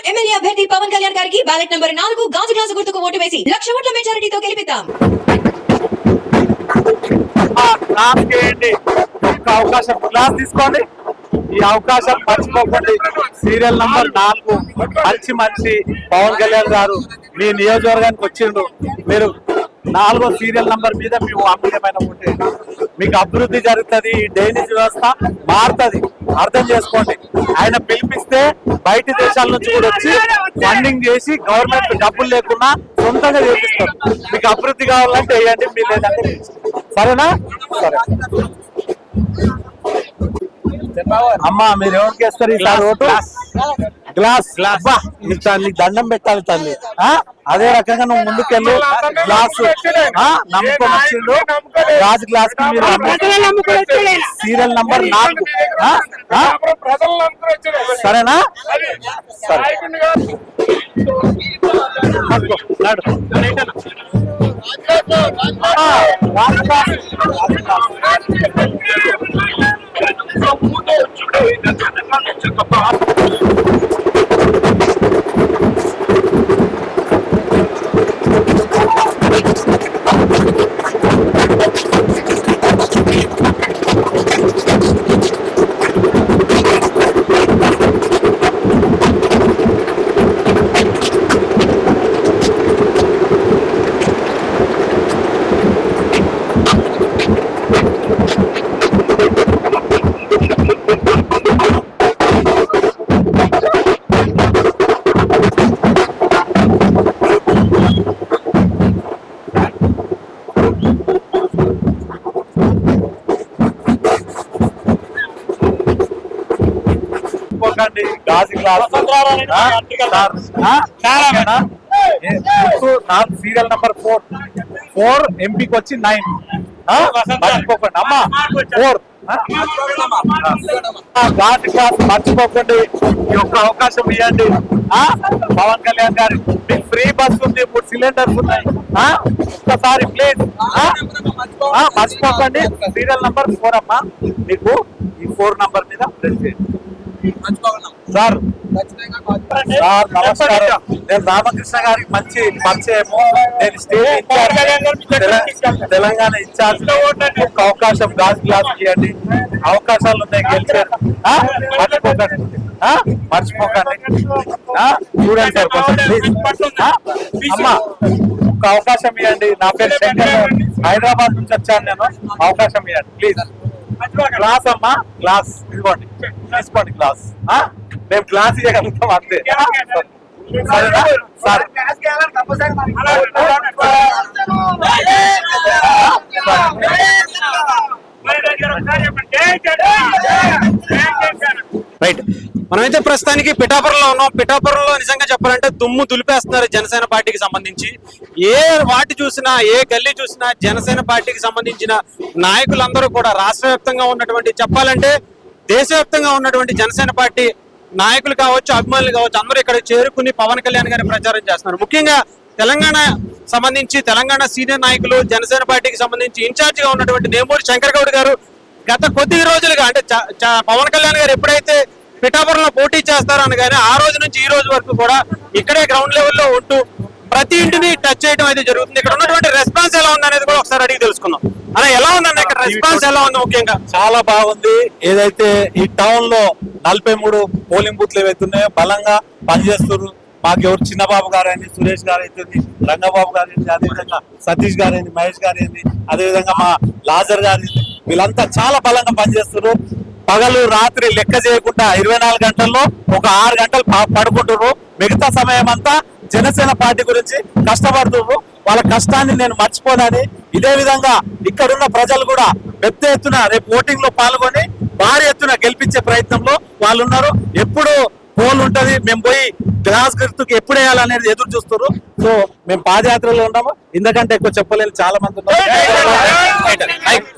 MLA అభ్యర్థి పవన్ కళ్యాణ్ గారికి ballot number 4 గాజు గ్లాసు గుర్తుకు ఓటు వేసి 1,00,000 ఓట్ల మెజారిటీతో గెలిపిద్దాం. అవకాశం క్లాస్ తీసుకోండి. ఈ అవకాశం మర్చిపోకండి. సీరియల్ నంబర్ 4 మంచి మనిషి పవన్ కళ్యాణ్ గారు మీ నియోజకవర్గానికి వచ్చిండు. మీరు 4వ సీరియల్ నంబర్ మీద మేము అమూల్యమైన ఉంటే మీకు అభివృద్ధి జరుగుతుంది. ఈ డ్రైనేజ్ వ్యవస్థ మారుతుంది. అర్థం చేసుకోండి. ఆయన పిలిపిస్తే బయట దేశాల నుంచి కూడా వచ్చి ఫండింగ్ చేసి గవర్నమెంట్ డబ్బులు లేకుండా సొంతంగా చేపిస్తారు. మీకు అభివృద్ధి కావాలంటే వేయండి, మీరు లేదంటే సరేనా? సరే అమ్మా, మీరు ఎవరికి వేస్తారు ఈసారి ఓటు? గ్లాస్ నీకు దండం పెట్టాలి తల్లి. అదే రకంగా నువ్వు ముందుకెళ్ళు. గ్లాస్ నమ్మకం వచ్చిండు. రాజు గ్లాస్ కి మీరు సీరియల్ నంబర్ 4 సరేనా? సరే గాజు గ్లాస్ సీరియల్ నంబర్ 4 ఎంపీకి వచ్చి 9 మర్చిపోకండి అమ్మా. 4 గాజు గ్లాస్ మర్చిపోకండి. ఈ యొక్క అవకాశం ఇవ్వండి. పవన్ కళ్యాణ్ గారు మీకు ఫ్రీ బస్ ఉంది, 3 సిలిండర్స్ ఉన్నాయి. ఒక్కసారి ప్లీజ్ మర్చిపోకండి. సీరియల్ నంబర్ 4 అమ్మా. మీకు ఈ 4 నంబర్ మీద ప్రెస్ చేయండి. సార్ నమస్కారం. నేను రామకృష్ణ గారికి మంచి పరిచయము. నేను స్టేట్ తెలంగాణ ఇన్ఛార్జ్. ఒక అవకాశం గాజు గ్లాస్ ఇవ్వండి. అవకాశాలు ఉన్నాయి, గెలిచారు. మర్చిపోకండి, మర్చిపోకండి. చూడండి సార్ కొంచెం ప్లీజ్. అమ్మా ఒక అవకాశం ఇవ్వండి. నా పేరు శంకర్, హైదరాబాద్ నుంచి వచ్చాను నేను. అవకాశం ఇవ్వండి ప్లీజ్. గ్లాస్ అమ్మా, గ్లాస్ ఇదిగోండి, తీసుకోండి గ్లాస్. మేము గ్లాస్ ఇవ్వగలుగుతాం అంతే. సరేనా? సరే రైట్. మనమైతే ప్రస్తుతానికి పిఠాపురంలో ఉన్నాం. పిఠాపురంలో నిజంగా చెప్పాలంటే దుమ్ము దులిపేస్తున్నారు జనసేన పార్టీకి సంబంధించి. ఏ వాటి చూసినా, ఏ గల్లీ చూసినా జనసేన పార్టీకి సంబంధించిన నాయకులందరూ కూడా రాష్ట్ర వ్యాప్తంగా ఉన్నటువంటి, చెప్పాలంటే దేశవ్యాప్తంగా ఉన్నటువంటి జనసేన పార్టీ నాయకులు కావచ్చు, అభిమానులు కావచ్చు, అందరూ ఇక్కడ చేరుకుని పవన్ కళ్యాణ్ గారి ప్రచారం చేస్తున్నారు. ముఖ్యంగా తెలంగాణ సంబంధించి తెలంగాణ సీనియర్ నాయకులు, జనసేన పార్టీకి సంబంధించి ఇన్ఛార్జ్ గా ఉన్నటువంటి నేమూరి శంకర్ గౌడ్ గారు గత కొద్ది రోజులుగా, అంటే పవన్ కళ్యాణ్ గారు ఎప్పుడైతే పిఠాపురంలో పోటీ చేస్తారో అనగానే ఆ రోజు నుంచి ఈ రోజు వరకు కూడా ఇక్కడే గ్రౌండ్ లెవెల్లో ఉంటూ ప్రతి ఇంటిని టచ్ చేయడం అయితే జరుగుతుంది. ఇక్కడ ఉన్నటువంటి రెస్పాన్స్ ఎలా ఉంది అనేది కూడా ఒకసారి అడిగి తెలుసుకుందాం. అలా ఎలా ఉందన్న ఇక్కడ రెస్పాన్స్ ఎలా ఉంది? ముఖ్యంగా చాలా బాగుంది. ఏదైతే ఈ టౌన్ లో 43 పోలింగ్ బూత్లు ఏవైతున్నాయో బలంగా పనిచేస్తున్నారు. మాకు ఎవరు చిన్నబాబు గారు అయింది, సురేష్ గారు అయితే, రంగబాబు గారు అయింది, అదేవిధంగా సతీష్ గారు అయింది, మహేష్ గారు అయింది, అదేవిధంగా మా లాజర్ గారు అయింది. వీళ్ళంతా చాలా బలంగా పనిచేస్తున్నారు. పగలు రాత్రి లెక్క చేయకుండా 24 గంటల్లో ఒక 6 గంటలు పడుకుంటున్నారు. మిగతా సమయం అంతా జనసేన పార్టీ గురించి కష్టపడుతున్నారు. వాళ్ళ కష్టాన్ని నేను మర్చిపోనని, ఇదే విధంగా ఇక్కడున్న ప్రజలు కూడా పెద్ద ఎత్తున రేపు ఓటింగ్ లో పాల్గొని భారీ ఎత్తున గెలిపించే ప్రయత్నంలో వాళ్ళు ఉన్నారు. ఎప్పుడు పోల్ ఉంటది, మేము పోయి గ్లాస్ గుర్తుకు ఎప్పుడు వేయాలనేది ఎదురు చూస్తారు. సో మేము పాదయాత్రలో ఉన్నాము. ఇంతకంటే ఎక్కువ చెప్పలేని చాలా మంది ఉన్నారు.